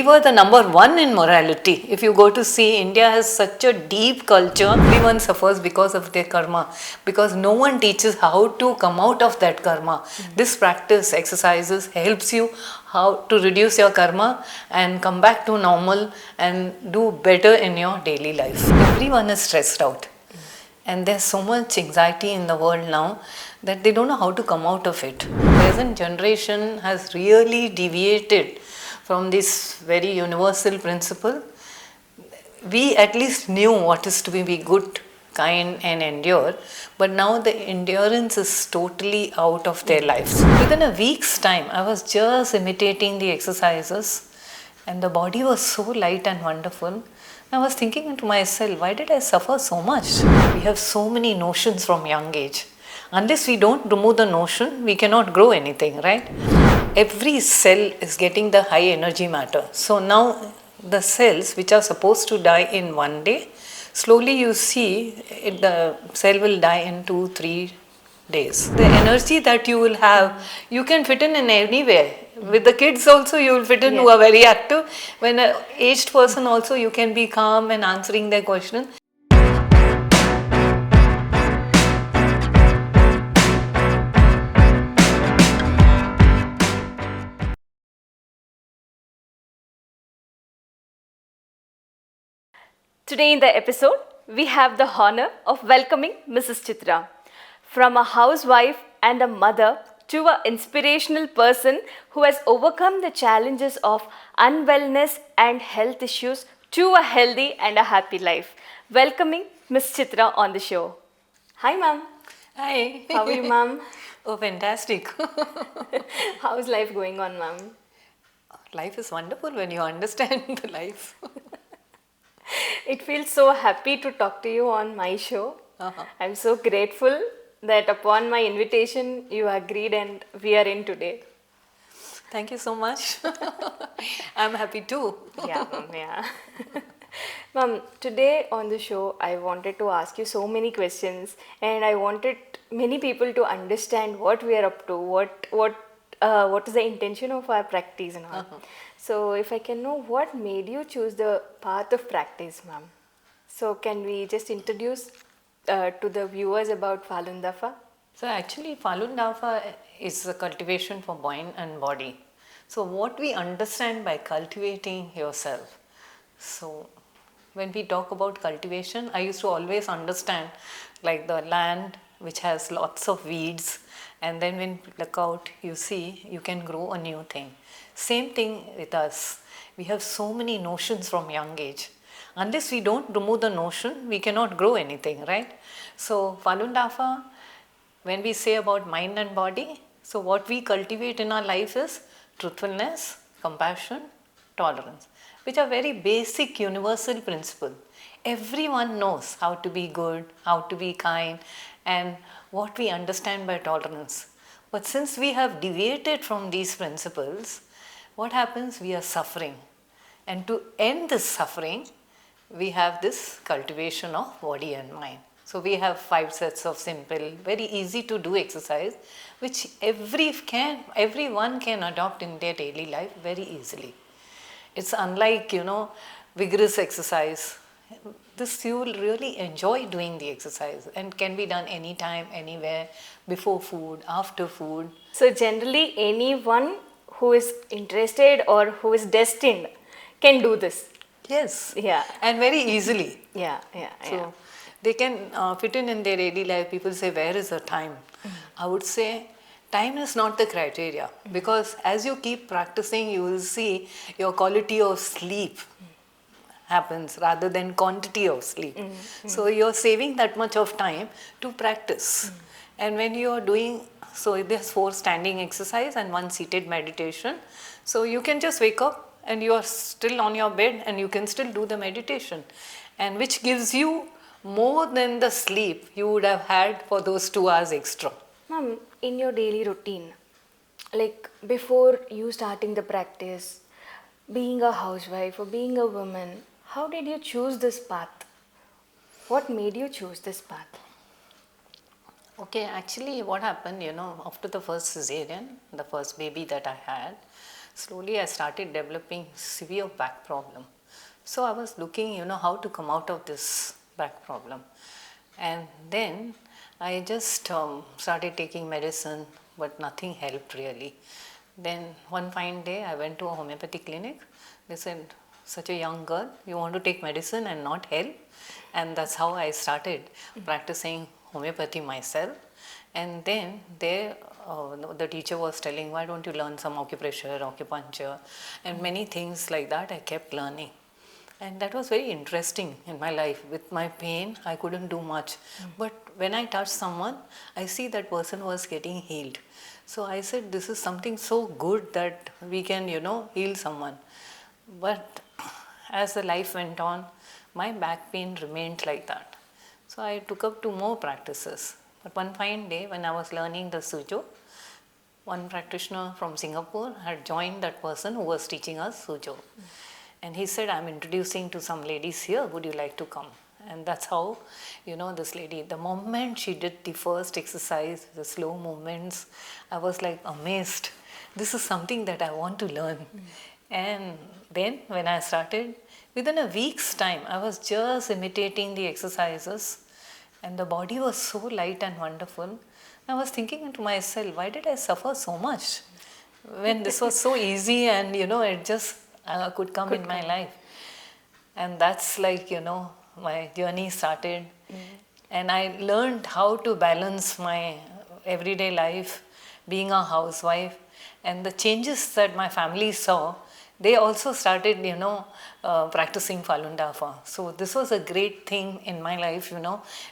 were the number one in morality. If you go to see, India has such a deep culture. Everyone suffers because of their karma, because no one teaches how to come out of that karma. This practice, exercises, helps you how to reduce your karma and come back to normal and do better in your daily life. Everyone is stressed out. And there's so much anxiety in the world now that they don't know how to come out of it. Present generation has really deviated from this very universal principle. We at least knew what is to be good, kind and endure, but now the endurance is totally out of their lives. Within a week's time, I was just imitating the exercises and the body was so light and wonderful. I was thinking to myself, why did I suffer so much? We have so many notions from young age. Unless we don't remove the notion, we cannot grow anything, right? Every cell is getting the high energy matter. So now the cells which are supposed to die in one day, slowly you see the cell will die in 2-3 days. The energy that you will have, you can fit in anywhere. With the kids also you will fit in who are very active. When an aged person also you can be calm and answering their questions. Today in the episode, we have the honor of welcoming Mrs. Chitra. From a housewife and a mother to an inspirational person who has overcome the challenges of unwellness and health issues to a healthy and a happy life. Welcoming Miss Chitra on the show. Hi ma'am. Hi. How are you ma'am? Oh, fantastic. How's life going on ma'am? Life is wonderful when you understand the life. It feels so happy to talk to you on my show. I'm so grateful that upon my invitation you agreed and we are in today. Thank you so much. I'm happy too. Yeah, ma'am, yeah. Ma'am, today on the show I wanted to ask you so many questions and I wanted many people to understand what we are up to, what is the intention of our practice and all. So if I can know what made you choose the path of practice, ma'am. So can we just introduce to the viewers about FALUN DAFA? So actually FALUN DAFA is a cultivation for mind and body. So what we understand by cultivating yourself. So when we talk about cultivation, I used to always understand like the land which has lots of weeds, and then when you look out you see you can grow a new thing. Same thing with us. We have so many notions from young age. Unless we don't remove the notion, we cannot grow anything, right? So FALUN DAFA, when we say about mind and body, so what we cultivate in our life is truthfulness, compassion, tolerance, which are very basic universal principles. Everyone knows how to be good, how to be kind, and what we understand by tolerance. But since we have deviated from these principles, what happens? We are suffering. And to end this suffering, we have this cultivation of body and mind. So we have 5 sets of simple, very easy to do exercise, which everyone can adopt in their daily life very easily. It's unlike, vigorous exercise. This you will really enjoy doing the exercise and can be done anytime, anywhere, before food, after food. So generally anyone who is interested or who is destined can do this. Yes. Yeah. And very easily. Yeah. So they can fit in their daily life. People say, where is the time? I would say, time is not the criteria, because as you keep practicing, you will see your quality of sleep happens rather than quantity of sleep. So you're saving that much of time to practice. And when you are doing, so there's 4 standing exercise and 1 seated meditation. So you can just wake up and you are still on your bed and you can still do the meditation, and which gives you more than the sleep you would have had for those 2 hours extra. Ma'am, in your daily routine, like before you starting the practice, being a housewife or being a woman, how did you choose this path? What made you choose this path? Okay, actually what happened, after the first cesarean, the first baby that I had, slowly I started developing severe back problem. So I was looking, how to come out of this back problem. And then I just started taking medicine, but nothing helped really. Then one fine day I went to a homeopathy clinic. They said, such a young girl, you want to take medicine and not help? And that's how I started practicing homeopathy myself. And then there, the teacher was telling, why don't you learn some acupressure, acupuncture, and many things like that I kept learning. And that was very interesting in my life. With my pain, I couldn't do much. But when I touched someone, I see that person was getting healed. So I said, this is something so good that we can, heal someone. But as the life went on, my back pain remained like that. So I took up 2 more practices. But one fine day when I was learning the Sujo, one practitioner from Singapore had joined that person who was teaching us Sujo. And he said, I'm introducing to some ladies here, would you like to come? And that's how, this lady, the moment she did the first exercise, the slow movements, I was like amazed. This is something that I want to learn. And then when I started, within a week's time, I was just imitating the exercises and the body was so light and wonderful. I was thinking to myself, why did I suffer so much when this was so easy and, it just could come in my life. And that's like, my journey started. And I learned how to balance my everyday life, being a housewife, and the changes that my family saw. They also started, practicing FALUN DAFA. So this was a great thing in my life,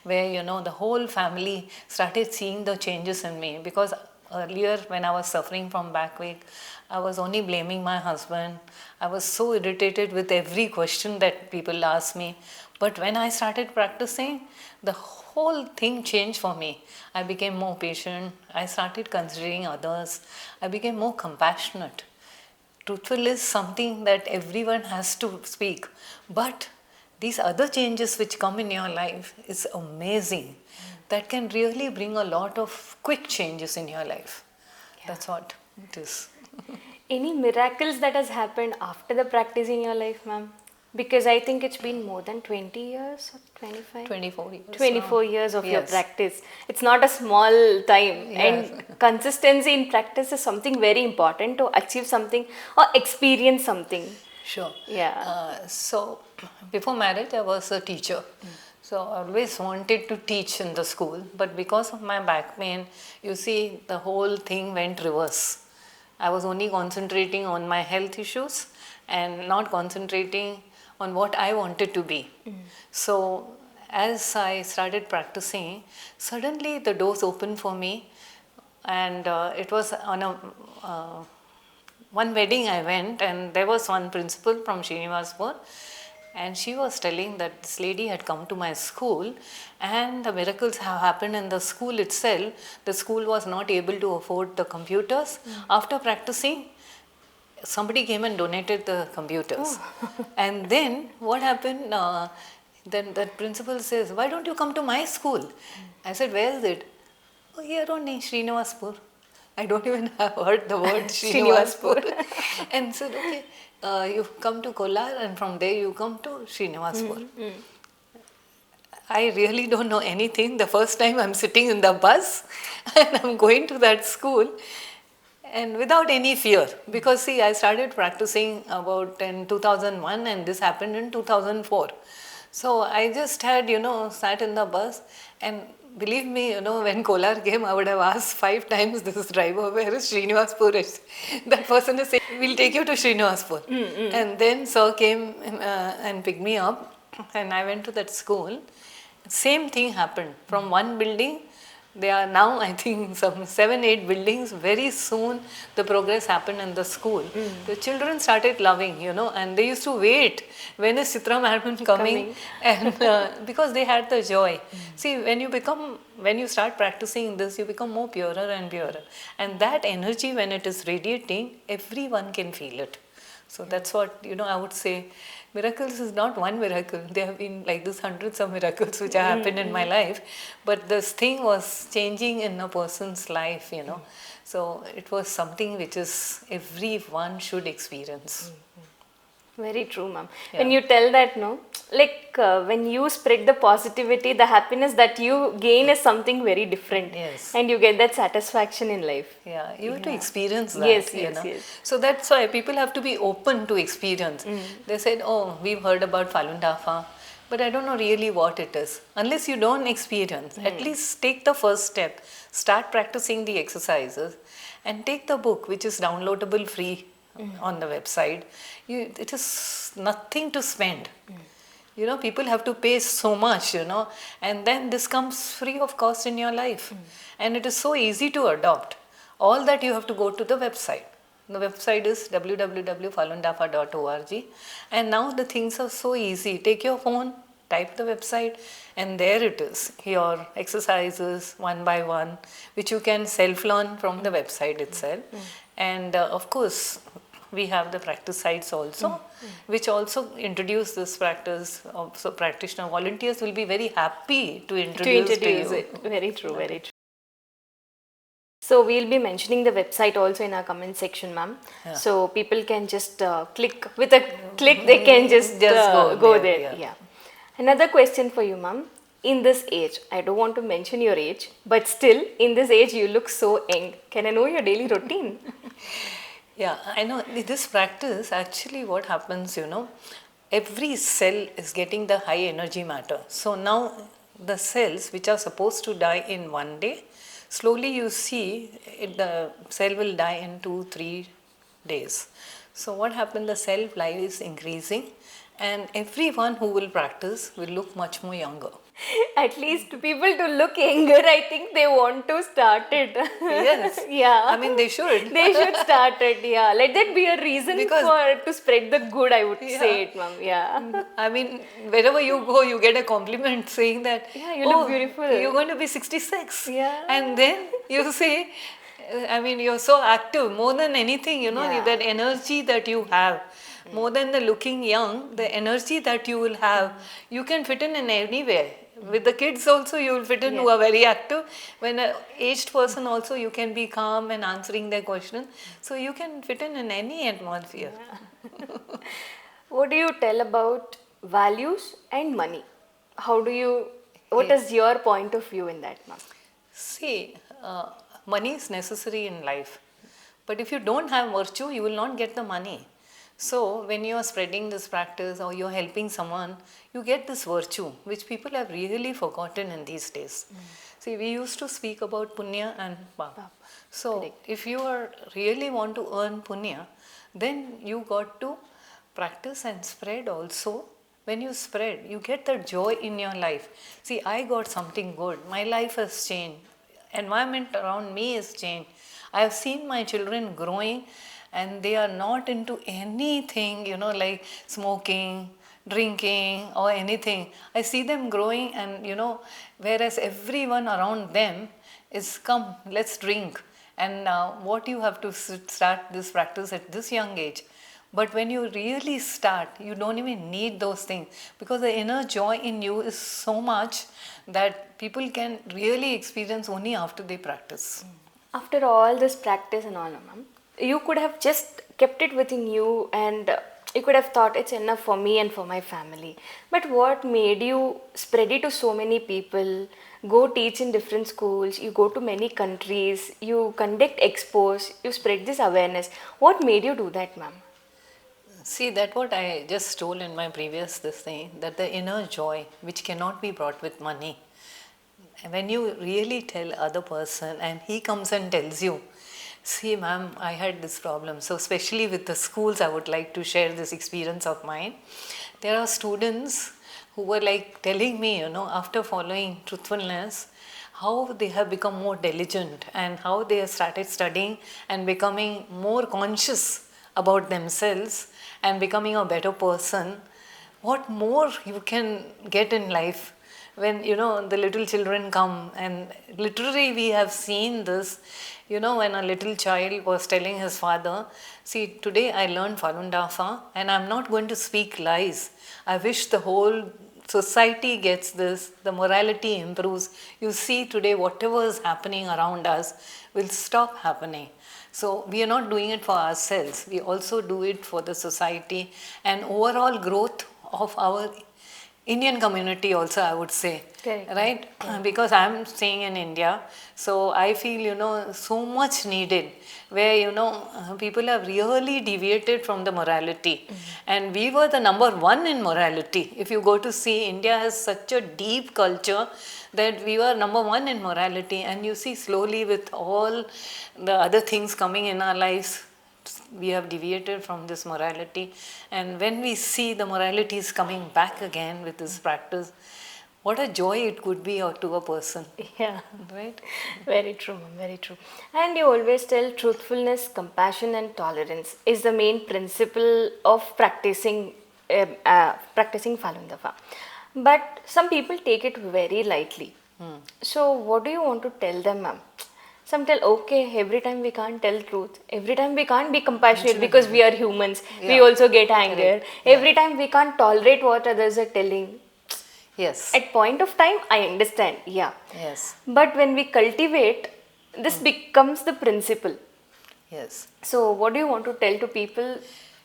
where, the whole family started seeing the changes in me. Because earlier when I was suffering from backache, I was only blaming my husband. I was so irritated with every question that people asked me. But when I started practicing, the whole thing changed for me. I became more patient. I started considering others. I became more compassionate. Truthful is something that everyone has to speak. But these other changes which come in your life is amazing. That can really bring a lot of quick changes in your life. Yeah. That's what it is. Any miracles that has happened after the practice in your life, ma'am? Because I think it's been more than 20 years or 25? 24 years. 24 years of your Yes. practice. It's not a small time. Yes. And consistency in practice is something very important to achieve something or experience something. Sure. Yeah. So before marriage, I was a teacher. So I always wanted to teach in the school. But because of my back pain, you see, the whole thing went reverse. I was only concentrating on my health issues and not concentrating on what I wanted to be. So as I started practicing, suddenly the doors opened for me, and it was on a one wedding I went, and there was one principal from Srinivasapur, and she was telling that this lady had come to my school and the miracles have happened in the school itself. The school was not able to afford the computers. After practicing, somebody came and donated the computers. And then what happened, then that principal says, why don't you come to my school? I said, where is it? Oh, here only, Srinivasapur. I don't even have heard the word Srinivasapur. And said, okay, you come to Kolar and from there you come to Srinivasapur. I really don't know anything. The first time I'm sitting in the bus and I'm going to that school, and without any fear, because see, I started practicing about in 2001 and this happened in 2004. So I just had, sat in the bus, and believe me, when Kolar came, I would have asked 5 times this driver, where is Srinivasapur is? That person is saying, we'll take you to Srinivasapur. And then sir came and picked me up, and I went to that school. Same thing happened. From one building, there are now, I think, some 7-8 buildings. Very soon, the progress happened in the school. The children started loving, and they used to wait. When is Chitra madam coming? And because they had the joy. See, when you start practicing this, you become more purer and purer. And that energy, when it is radiating, everyone can feel it. So that's what, I would say. Miracles is not one miracle. There have been like this hundreds of miracles which have happened in my life. But this thing was changing in a person's life. So it was something which is everyone should experience. Very true, ma'am. Yeah. When you tell that, no, like when you spread the positivity, the happiness that you gain is something very different. Yes. And you get that satisfaction in life. Yeah, you have to experience that. Yes, yes. So that's why people have to be open to experience. They said, oh, we've heard about FALUN DAFA, but I don't know really what it is. Unless you don't experience, at least take the first step. Start practicing the exercises and take the book, which is downloadable free on the website. It is nothing to spend. People have to pay so much, and then this comes free of cost in your life. And it is so easy to adopt. All that you have to go to the website. The website is www.falundafa.org. And now the things are so easy. Take your phone, type the website, and there it is. Your exercises one by one, which you can self-learn from the website itself. And of course, we have the practice sites also, which also introduce this practice. So practitioner volunteers will be very happy to introduce to you. It. Very true, very true. So we'll be mentioning the website also in our comment section, ma'am. Yeah. So people can just click, with a click they can just go there. Yeah. Another question for you, ma'am. In this age, I don't want to mention your age, but still in this age you look so young. Can I know your daily routine? Yeah, I know. This practice, actually what happens, every cell is getting the high energy matter. So now the cells which are supposed to die in one day, slowly you see the cell will die in 2-3 days. So what happened, the cell life is increasing, and everyone who will practice will look much more younger. At least people to look younger, I think they want to start it. Yes. Yeah. I mean, they should. They should start it, yeah. Let that be a reason to spread the good, I would say it, ma'am. Yeah. I mean, wherever you go, you get a compliment saying that, yeah, you look beautiful. You're going to be 66. Yeah. And then you say, you're so active, more than anything, that energy that you have. More than the looking young, the energy that you will have, you can fit in anywhere. With the kids also, you will fit in who are very active. When an aged person also, you can be calm and answering their question. So you can fit in any atmosphere. Yeah. What do you tell about values and money? What is your point of view in that, ma'am? See, money is necessary in life. But if you don't have virtue, you will not get the money. So when you are spreading this practice or you are helping someone, you get this virtue, which people have really forgotten in these days. See, we used to speak about punya and papa. So if you really want to earn punya, then you got to practice and spread also. When you spread, you get the joy in your life. See, I got something good. My life has changed. Environment around me has changed. I have seen my children growing, and they are not into anything, like smoking, drinking or anything. I see them growing, and whereas everyone around them is, come, let's drink. And what you have to start this practice at this young age. But when you really start, you don't even need those things, because the inner joy in you is so much that people can really experience only after they practice. After all this practice and all, ma'am, you could have just kept it within you, and you could have thought it's enough for me and for my family. But what made you spread it to so many people, go teach in different schools, you go to many countries, you conduct expos, you spread this awareness? What made you do that, ma'am? See, that's what I just told in my previous thing, that the inner joy which cannot be brought with money. When you really tell other person and he comes and tells you, see ma'am, I had this problem. So especially with the schools, I would like to share this experience of mine. There are students who were like telling me, after following truthfulness, how they have become more diligent and how they have started studying and becoming more conscious about themselves and becoming a better person. What more you can get in life when, the little children come, and literally we have seen this, when a little child was telling his father, see, today I learned FALUN DAFA and I'm not going to speak lies. I wish the whole society gets this, the morality improves. You see today whatever is happening around us will stop happening. So we are not doing it for ourselves, we also do it for the society and overall growth of our Indian community also, I would say. Correct. Right? Because I'm staying in India, so I feel, so much needed where, people have really deviated from the morality. And we were the number one in morality. If you go to see, India has such a deep culture that we were number one in morality. And you see, slowly with all the other things coming in our lives, we have deviated from this morality, and when we see the morality is coming back again with this practice, what a joy it could be to a person. Yeah. Right? Very true, ma'am, very true. And you always tell truthfulness, compassion, and tolerance is the main principle of practicing FALUN DAFA. But some people take it very lightly. So, what do you want to tell them, ma'am? Some tell, okay, every time we can't tell truth, every time we can't be compassionate because we are humans, we also get anger. Every time we can't tolerate what others are telling. Yes. At point of time, I understand, yeah. Yes. But when we cultivate, this becomes the principle. Yes. So what do you want to tell to people?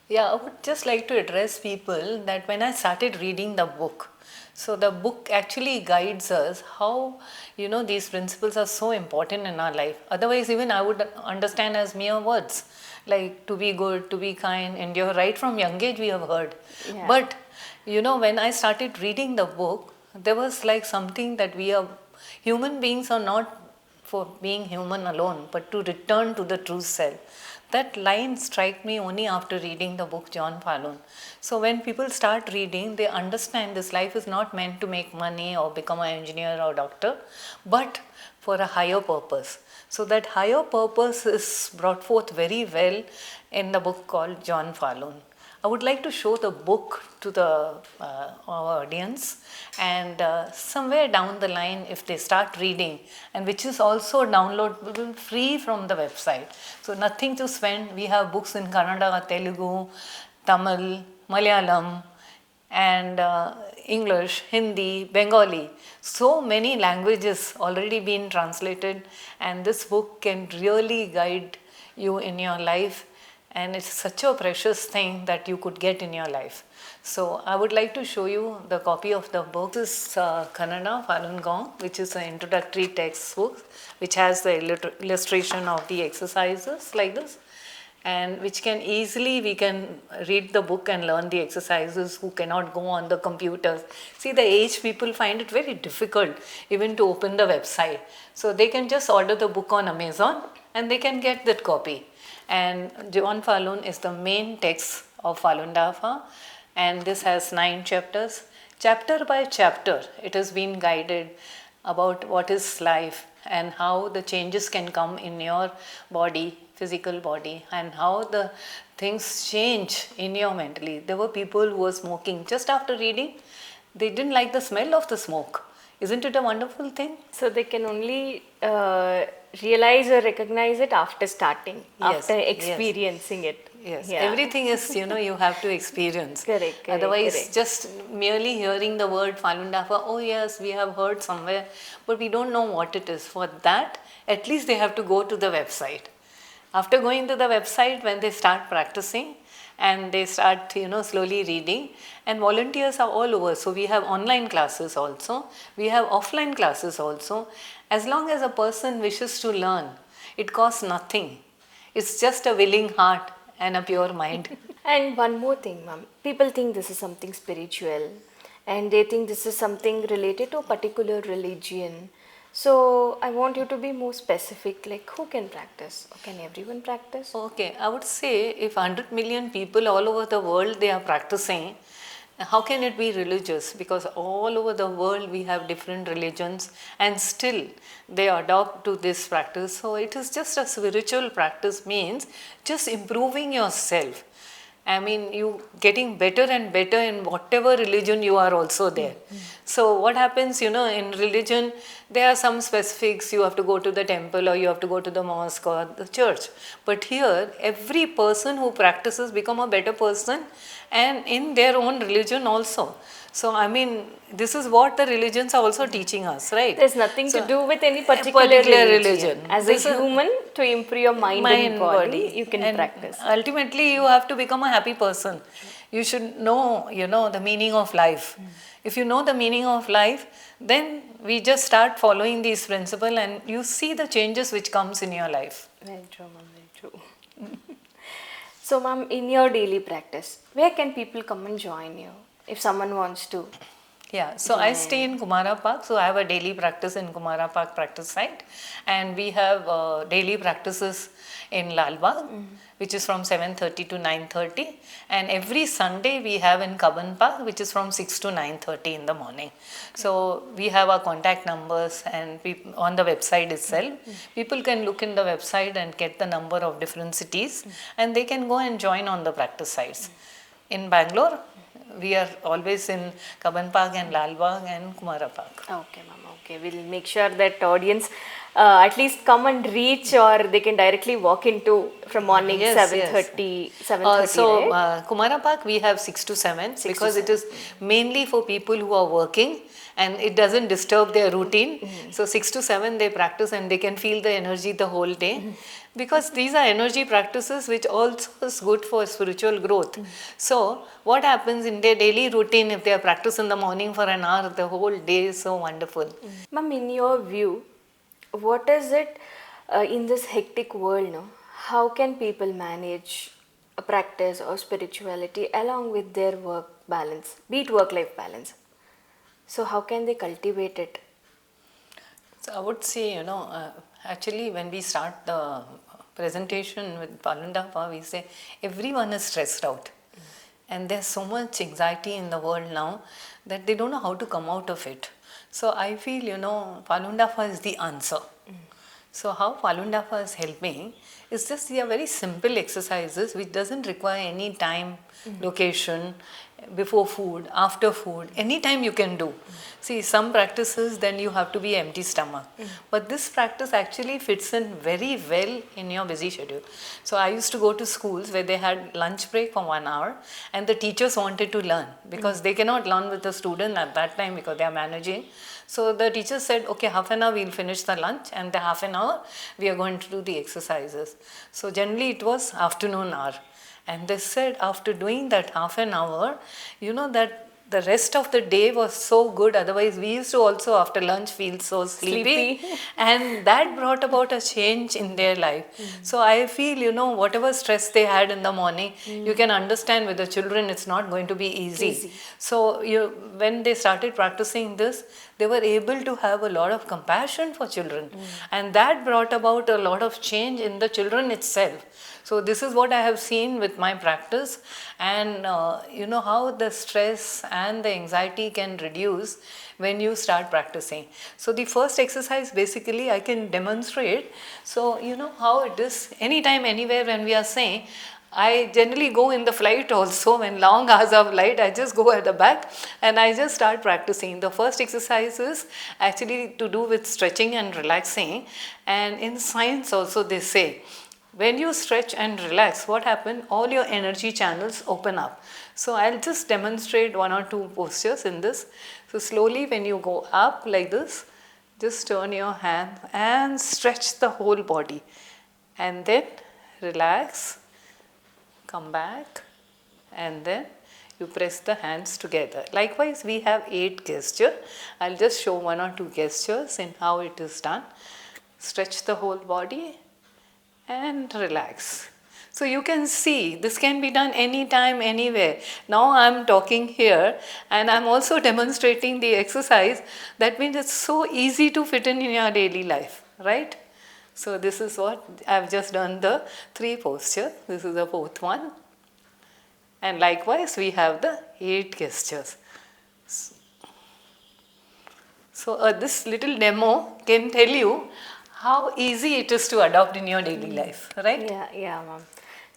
Yeah, I would just like to address people that when I started reading the book, so the book actually guides us how, these principles are so important in our life. Otherwise, even I would understand as mere words, like to be good, to be kind, endure. Right from young age we have heard. Yeah. But, when I started reading the book, there was like something that human beings are not for being human alone, but to return to the true self. That line struck me only after reading the book John Falun. So when people start reading, they understand this life is not meant to make money or become an engineer or doctor, but for a higher purpose. So that higher purpose is brought forth very well in the book called John Falun. I would like to show the book to our audience, and somewhere down the line, if they start reading, and which is also downloadable free from the website. So nothing to spend. We have books in Kannada, Telugu, Tamil, Malayalam, and English, Hindi, Bengali. So many languages already been translated, and this book can really guide you in your life. And it's such a precious thing that you could get in your life. So I would like to show you the copy of the book. This is Kannada Falun Gong, which is an introductory textbook, which has the illustration of the exercises like this, and which we can read the book and learn the exercises who cannot go on the computers. See, the aged people find it very difficult even to open the website. So they can just order the book on Amazon and they can get that copy. And John Falun is the main text of FALUN DAFA, and this has 9 chapters. Chapter by chapter, it has been guided about what is life and how the changes can come in your body, physical body, and how the things change in your mentally. There were people who were smoking. Just after reading, they didn't like the smell of the smoke. Isn't it a wonderful thing? So they can only realize or recognize it after starting, after experiencing it. Yes, everything is, you have to experience. Correct. Otherwise, just merely hearing the word FALUN DAFA, oh yes, we have heard somewhere, but we don't know what it is. For that, at least they have to go to the website. After going to the website, when they start practicing, and they start, slowly reading, and volunteers are all over. So we have online classes also, we have offline classes also. As long as a person wishes to learn, it costs nothing. It's just a willing heart and a pure mind. And one more thing, ma'am. People think this is something spiritual, and they think this is something related to a particular religion. So I want you to be more specific, like who can practice? Or can everyone practice? Okay, I would say if 100 million people all over the world they are practicing, how can it be religious? Because all over the world we have different religions and still they adopt to this practice. So it is just a spiritual practice, means just improving yourself. I mean, you getting better and better in whatever religion you are also there. So what happens, in religion, there are some specifics. You have to go to the temple, or you have to go to the mosque or the church. But here, every person who practices become a better person, and in their own religion also. So I mean, this is what the religions are also teaching us, right? There's nothing to So, do with any a particular religion. As a This is human, to improve your mind and body, you can and practice. ultimately, you have to become a happy person. You should know, the meaning of life. If you know the meaning of life, then we just start following these principles, and you see the changes which comes in your life. Very true, ma'am. Very true. So, ma'am, in your daily practice, where can people come and join you if someone wants to? Yeah, so I stay in Kumara Park, so I have a daily practice in Kumara Park practice site, and we have daily practices in Lal Bagh, which is from 7:30 to 9:30, and every Sunday we have in Kaban Park, which is from 6 to 9:30 in the morning. So we have our contact numbers, and on the website itself, people can look in the website and get the number of different cities, and they can go and join on the practice sites. In Bangalore, we are always in Kaban Park and Lal Bagh and Kumara Park. Okay, ma'am. Okay, we'll make sure that audience at least come and reach, or they can directly walk into from morning Yes, 7:30, 7:30, So right? Kumara Park we have 6 to 7 6 because to it is mainly for people who are working, and it doesn't disturb their routine. So 6 to 7 they practice, and they can feel the energy the whole day, because these are energy practices which also is good for spiritual growth. So what happens in their daily routine, if they are practice in the morning for an hour, the whole day is so wonderful. Ma'am, in your view, what is it in this hectic world now? How can people manage a practice or spirituality along with their work balance, be it work-life balance? So how can they cultivate it? So I would say, actually when we start the presentation with FALUN DAFA, we say everyone is stressed out. And there's so much anxiety in the world now that they don't know how to come out of it. So I feel, FALUN DAFA is the answer. So how FALUN DAFA is helping is just, they are very simple exercises which doesn't require any time, location, before food, after food, anytime you can do. See, some practices then you have to be empty stomach. But this practice actually fits in very well in your busy schedule. So I used to go to schools where they had lunch break for 1 hour, and the teachers wanted to learn because they cannot learn with the student at that time because they are managing. So the teacher said, okay, half an hour we'll finish the lunch, and the half an hour we are going to do the exercises. So generally it was afternoon hour. And they said after doing that half an hour, that the rest of the day was so good. Otherwise, we used to also after lunch feel so sleepy. And that brought about a change in their life. So I feel, whatever stress they had in the morning, you can understand with the children it's not going to be easy. So when they started practicing this, they were able to have a lot of compassion for children. And that brought about a lot of change in the children itself. So this is what I have seen with my practice, and how the stress and the anxiety can reduce when you start practicing. So the first exercise basically I can demonstrate. So how it is anytime, anywhere when we are saying, I generally go in the flight also. When long hours of flight, I just go at the back and I just start practicing. The first exercise is actually to do with stretching and relaxing, and in science also they say, when you stretch and relax, what happens? All your energy channels open up. So I'll just demonstrate 1 or 2 postures in this. So slowly when you go up like this, just turn your hand and stretch the whole body. And then relax, come back, and then you press the hands together. Likewise, we have 8 gestures. I'll just show 1 or 2 gestures in how it is done. Stretch the whole body and relax. So you can see this can be done anytime, anywhere. Now I'm talking here and I'm also demonstrating the exercise. That means it's so easy to fit in your daily life, right? So this is what I've just done, the 3 postures. This is the 4th one. And likewise we have the 8 gestures. So this little demo can tell you how easy it is to adopt in your daily life, right? Yeah, ma'am.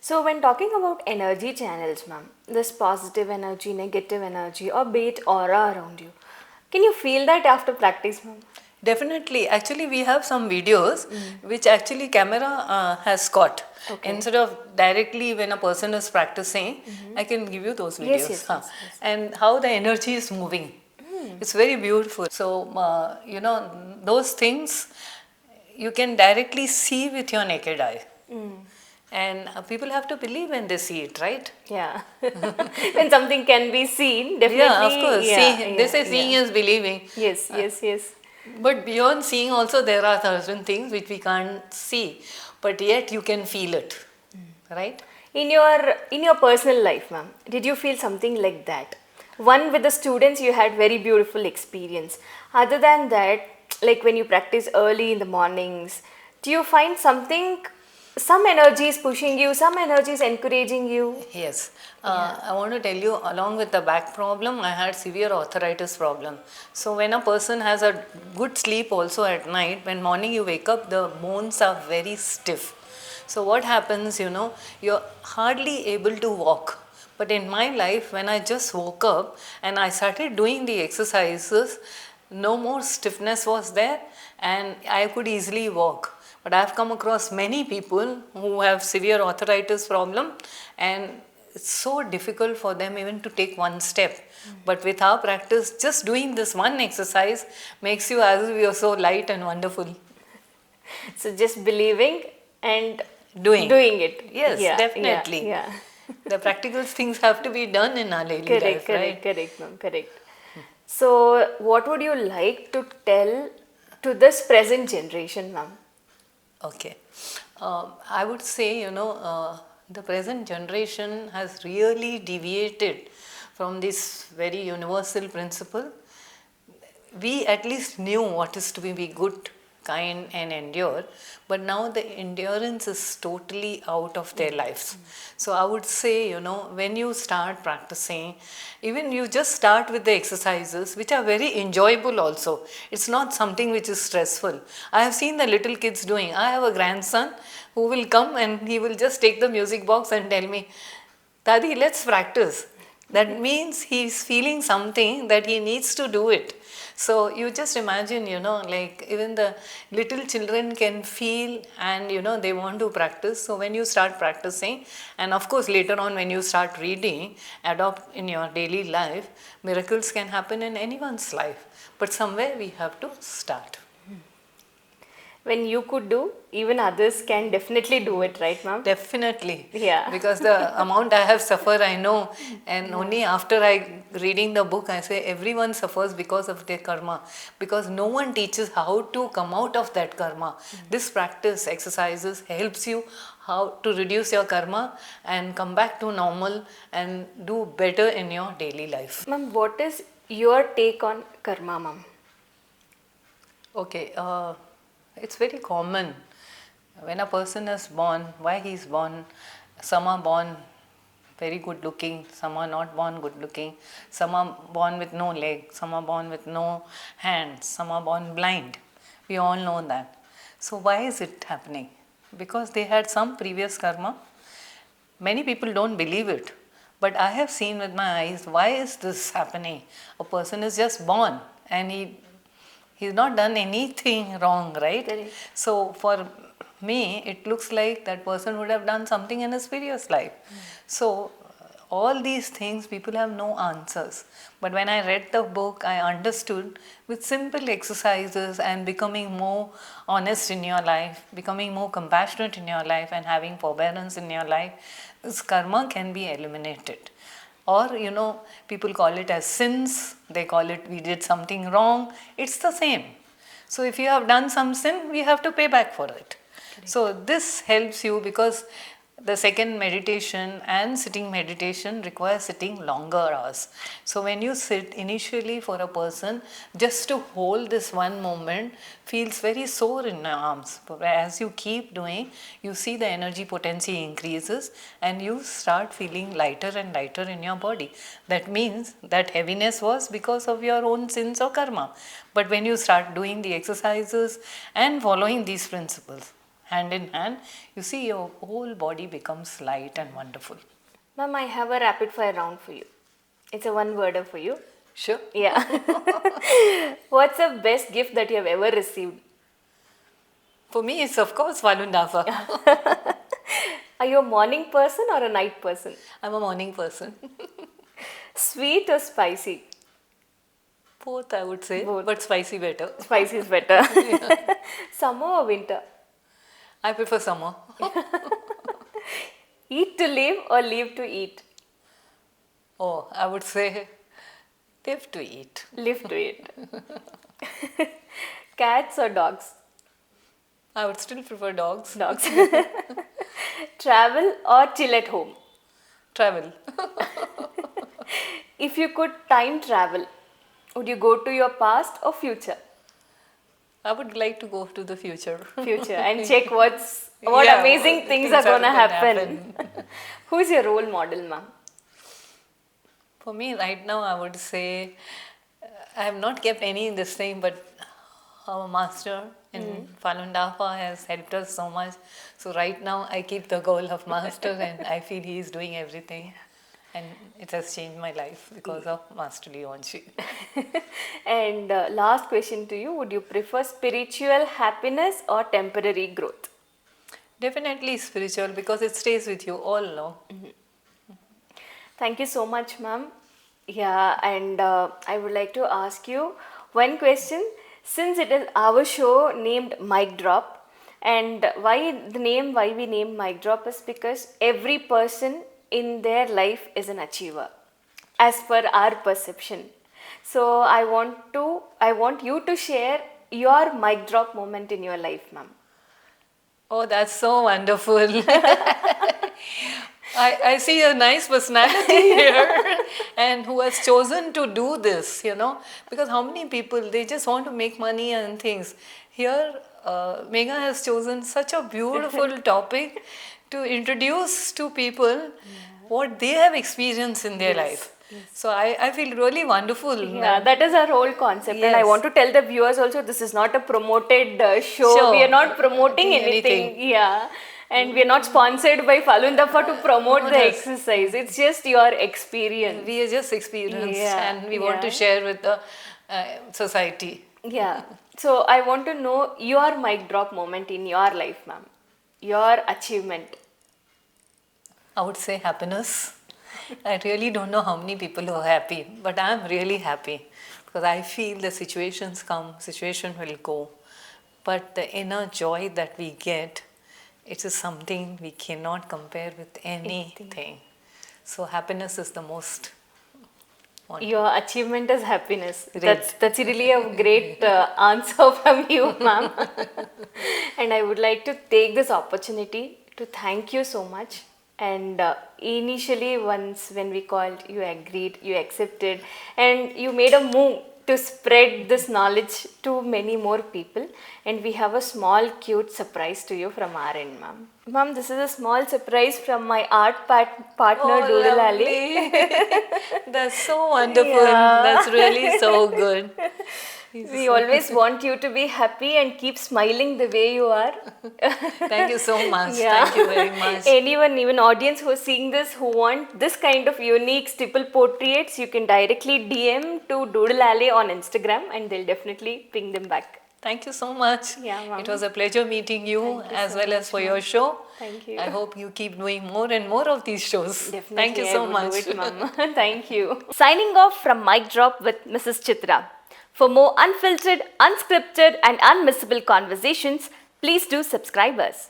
So when talking about energy channels, ma'am, this positive energy, negative energy, or be it aura around you, Can you feel that after practice, ma'am? Definitely. Actually, we have some videos which actually camera has caught. Okay. Instead of directly when a person is practicing, I can give you those videos. Yes, yes, yes. And how the energy is moving. It's very beautiful. So, those things you can directly see with your naked eye. And people have to believe when they see it, right? Yeah. When something can be seen, definitely. Yeah, of course. Yeah, They say seeing is believing. Yes, yes. But beyond seeing also there are certain things which we can't see, but yet you can feel it, right? In your personal life, ma'am, did you feel something like that? One, with the students, you had very beautiful experience. Other than that, like when you practice early in the mornings, do you find something, some energy is pushing you, some energy is encouraging you? Yes. I want to tell you, along with the back problem, I had severe arthritis problem. So when a person has a good sleep also at night, when morning you wake up, the bones are very stiff. So what happens, you're hardly able to walk. But in my life, when I just woke up and I started doing the exercises, no more stiffness was there and I could easily walk. But I have come across many people who have severe arthritis problem and it's so difficult for them even to take one step. But with our practice, just doing this one exercise makes you as if you're so light and wonderful. So just believing and Doing it. Yes, Yeah, definitely. Yeah. The practical things have to be done in our daily life, right? Correct, ma'am, correct. So, what would you like to tell to this present generation, ma'am? Okay. I would say, the present generation has really deviated from this very universal principle. We at least knew what is to be good, kind and endure, but now the endurance is totally out of their lives. So I would say, when you start practicing, even you just start with the exercises which are very enjoyable also. It's not something which is stressful. I have seen the little kids doing. I have a grandson who will come and he will just take the music box and tell me, Dadi, let's practice. That means he's feeling something that he needs to do it. So you just imagine, like even the little children can feel and, they want to practice. So when you start practicing, and of course later on when you start reading, adopt in your daily life, miracles can happen in anyone's life. But somewhere we have to start. When you could do, even others can definitely do it, right, ma'am? Definitely. Yeah. Because the amount I have suffered, I know. And only after I reading the book, I say everyone suffers because of their karma. Because no one teaches how to come out of that karma. This practice, exercises, helps you how to reduce your karma and come back to normal and do better in your daily life. Ma'am, what is your take on karma, ma'am? Okay, it's very common. When a person is born, why he is born, some are born very good looking, some are not born good looking, some are born with no leg, some are born with no hands, some are born blind. We all know that. So why is it happening? Because they had some previous karma. Many people don't believe it. But I have seen with my eyes, why is this happening? A person is just born and he's not done anything wrong, right? Correct. So for me, it looks like that person would have done something in his previous life. So all these things, people have no answers. But when I read the book, I understood with simple exercises and becoming more honest in your life, becoming more compassionate in your life and having forbearance in your life, this karma can be eliminated. Or, people call it as sins, they call it we did something wrong, it's the same. So if you have done some sin, we have to pay back for it. Correct. So this helps you because the second meditation and sitting meditation requires sitting longer hours. So when you sit initially for a person, just to hold this one moment feels very sore in your arms. But as you keep doing, you see the energy potency increases and you start feeling lighter and lighter in your body. That means that heaviness was because of your own sins or karma. But when you start doing the exercises and following these principles, hand in hand, you see your whole body becomes light and wonderful. Ma'am, I have a rapid fire round for you. It's a one worder for you. Sure. Yeah. What's the best gift that you have ever received? For me, it's of course FALUN DAFA. Are you a morning person or a night person? I'm a morning person. Sweet or spicy? Both, I would say, Both. but spicy better. Spicy is better. Summer or winter? I prefer summer. Eat to live or live to eat? Oh, I would say live to eat. Live to eat. Cats or dogs? I would still prefer dogs. Dogs. Travel or chill at home? Travel. If you could time travel, would you go to your past or future? I would like to go to the future. Future and check what Yeah, amazing things are gonna gonna happen. Who's your role model, ma'am? For me, right now, I would say I have not kept any in this thing, but our master in FALUN DAFA has helped us so much. So right now, I keep the goal of master, and I feel he is doing everything. And it has changed my life because of Master Leonchi. And last question to you, would you prefer spiritual happiness or temporary growth? Definitely spiritual because it stays with you all along. Thank you so much, ma'am. Yeah, and I would like to ask you one question. Since it is our show named Mic Drop, and why we named Mic Drop is because every person in their life is an achiever, as per our perception. So I want you to share your mic drop moment in your life, ma'am. Oh, that's so wonderful. I see a nice personality here and who has chosen to do this, because how many people, they just want to make money and things. Here, Megha has chosen such a beautiful topic to introduce to people what they have experienced in their life. So I feel really wonderful. Yeah, that is our whole concept. And I want to tell the viewers also, this is not a promoted show. Sure. We are not promoting anything. Yeah. And we are not sponsored by FALUN DAFA to promote the exercise. It's just your experience. We are just experienced and we want to share with the society. Yeah. So I want to know your mic drop moment in your life, ma'am. Your achievement. I would say happiness. I really don't know how many people are happy, but I am really happy because I feel the situations come, situation will go. But the inner joy that we get, it is something we cannot compare with anything. So happiness is the most wonderful. Your achievement is happiness. That's really a great answer from you, ma'am. And I would like to take this opportunity to thank you so much. And initially, when we called, you agreed, you accepted, and you made a move to spread this knowledge to many more people. And we have a small, cute surprise to you from our end, ma'am. Ma'am, this is a small surprise from my art partner, Doodle Alley. That's so wonderful. Yeah. That's really so good. We always want you to be happy and keep smiling the way you are. Thank you so much. Yeah. Thank you very much. Anyone, even audience who is seeing this, who want this kind of unique stipple portraits, you can directly DM to Doodle Alley on Instagram and they'll definitely ping them back. Thank you so much. Yeah, Mom. It was a pleasure meeting you as well as for your show. Thank you. I hope you keep doing more and more of these shows. Definitely. Thank you so much. Do it, Mama. Thank you. Signing off from Mic Drop with Mrs. Chitra. For more unfiltered, unscripted and unmissable conversations, please do subscribe us.